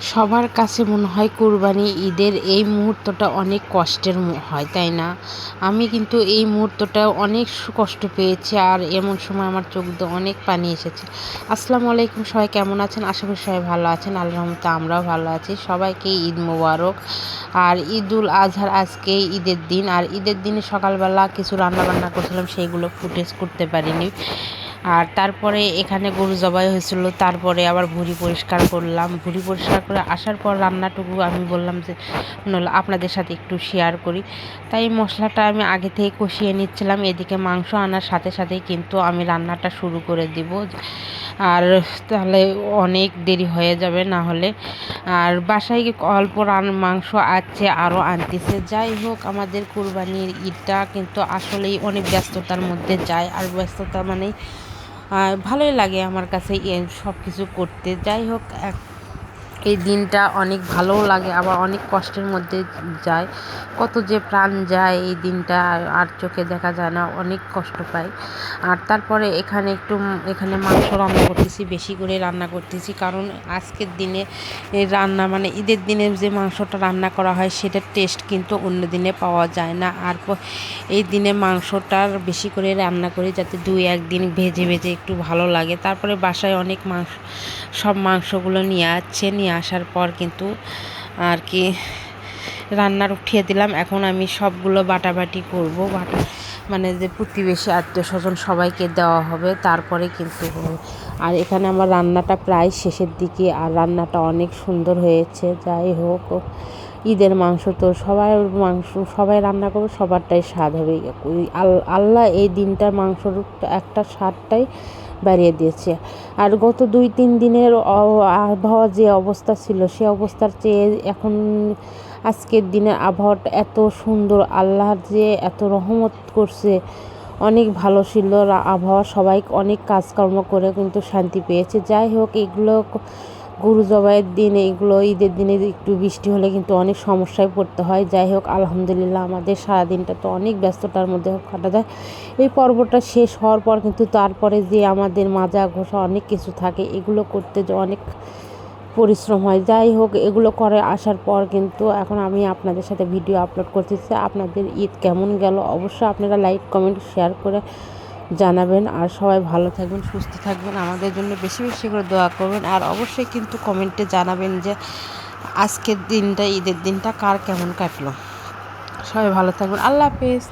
সবার কাছে মনে হয় কুরবানি ঈদের এই মুহূর্তটা অনেক কষ্টের হয়, তাই না? আমি কিন্তু এই মুহূর্তটা অনেক কষ্ট পেয়েছি, আর এমন সময় আমার চোখ দিয়ে অনেক পানি এসেছে। আসসালামু আলাইকুম, সবাই কেমন আছেন? আশা করি সবাই ভালো আছেন। আল্লাহর রহমতে আমরাও ভালো আছি। সবাইকে ঈদ মোবারক। আর ঈদুল আজহার আজকে ঈদের দিন, আর ঈদের দিনে সকালবেলা কিছু রান্নাবান্না করছিলাম, সেইগুলো ফুটেজ করতে পারিনি। আর তারপরে এখানে গরু জবাই হয়েছিল, তারপরে আবার ভুঁড়ি পরিষ্কার করলাম। ভুঁড়ি পরিষ্কার করে আসার পর রান্নাটুকু আমি বললাম যে আপনাদের সাথে একটু শেয়ার করি। তাই মশলাটা আমি আগে থেকে কষিয়ে নিচ্ছিলাম, এদিকে মাংস আনার সাথে সাথেই কিন্তু আমি রান্নাটা শুরু করে দিব, আর তাহলে অনেক দেরি হয়ে যাবে না হলে। আর বাসায় অল্প মাংস আছে, আরও আনতেছে। যাই হোক, আমাদের কুরবানির ঈদটা কিন্তু আসলেই অনেক ব্যস্ততার মধ্যে যায়, আর ব্যস্ততা মানেই ভালোই লাগে আমার কাছে সব কিছু করতে। যাই হোক, এই দিনটা অনেক ভালোও লাগে, আবার অনেক কষ্টের মধ্যে যায়। কত যে প্রাণ যায় এই দিনটা, আর চোখে দেখা যায় না, অনেক কষ্ট পাই। আর তারপরে এখানে মাংস রান্না করতেছি, বেশি করে রান্না করতেছি, কারণ আজকের দিনে রান্না মানে ঈদের দিনে যে মাংসটা রান্না করা হয় সেটার টেস্ট কিন্তু অন্য দিনে পাওয়া যায় না। আর এই দিনে মাংসটার বেশি করে রান্না করি, যাতে 2-1 দিন ভেজে ভেজে একটু ভালো লাগে। তারপরে বাসায় অনেক সব মাংসগুলো নিয়ে আসার পর কিন্তু আর কি রান্নার উঠিয়ে দিলাম। এখন আমি সবগুলো বাটাবাটি করব, মানে যে প্রতিবেশী আত্মীয় স্বজন সবাইকে দেওয়া হবে, তারপরে কিন্তু হবে। আর এখানে আমার রান্নাটা প্রায় শেষের দিকে, আর রান্নাটা অনেক সুন্দর হয়েছে। যাই হোক, ঈদের মাংস তো সবাই রান্না করবে, সবারটাই স্বাদ হবে। আল্লাহ এই দিনটার মাংসর একটা স্বাদটাই বাড়িয়ে দিয়েছে। আর গত 2-3 দিনের আবহাওয়া যে অবস্থা ছিল, সে অবস্থার চেয়ে এখন আজকের দিনের আবহাওয়াটা এত সুন্দর, আল্লাহর যে এত রহমত করছে, অনেক ভালো ছিল আবহাওয়া। সবাই অনেক কাজকর্ম করে কিন্তু শান্তি পেয়েছে। যাই হোক, এগুলো গরু জবাইয়ের দিন, এগুলো ঈদের দিনে একটু বৃষ্টি হলে কিন্তু অনেক সমস্যায় পড়তে হয়। যাই হোক, আলহামদুলিল্লাহ আমাদের সারাদিনটা তো অনেক ব্যস্ততার মধ্যে কাটা যায়। এই পর্বটা শেষ হওয়ার পর কিন্তু তারপরে যে আমাদের মাজা ঘষা অনেক কিছু থাকে, এগুলো করতে যে অনেক পরিশ্রম হয়। যাই হোক, এগুলো করে আসার পর কিন্তু এখন আমি আপনাদের সাথে ভিডিও আপলোড করতেছি। আপনাদের ঈদ কেমন গেল অবশ্যই আপনারা লাইক কমেন্ট শেয়ার করে জানাবেন। আর সবাই ভালো থাকবেন, সুস্থ থাকবেন, আমাদের জন্য বেশি বেশি করে দোয়া করবেন। আর অবশ্যই কিন্তু কমেন্টে জানাবেন যে আজকের দিনটা, ঈদের দিনটা কার কেমন কাটলো। সবাই ভালো থাকবেন। আল্লাহ হাফেজ।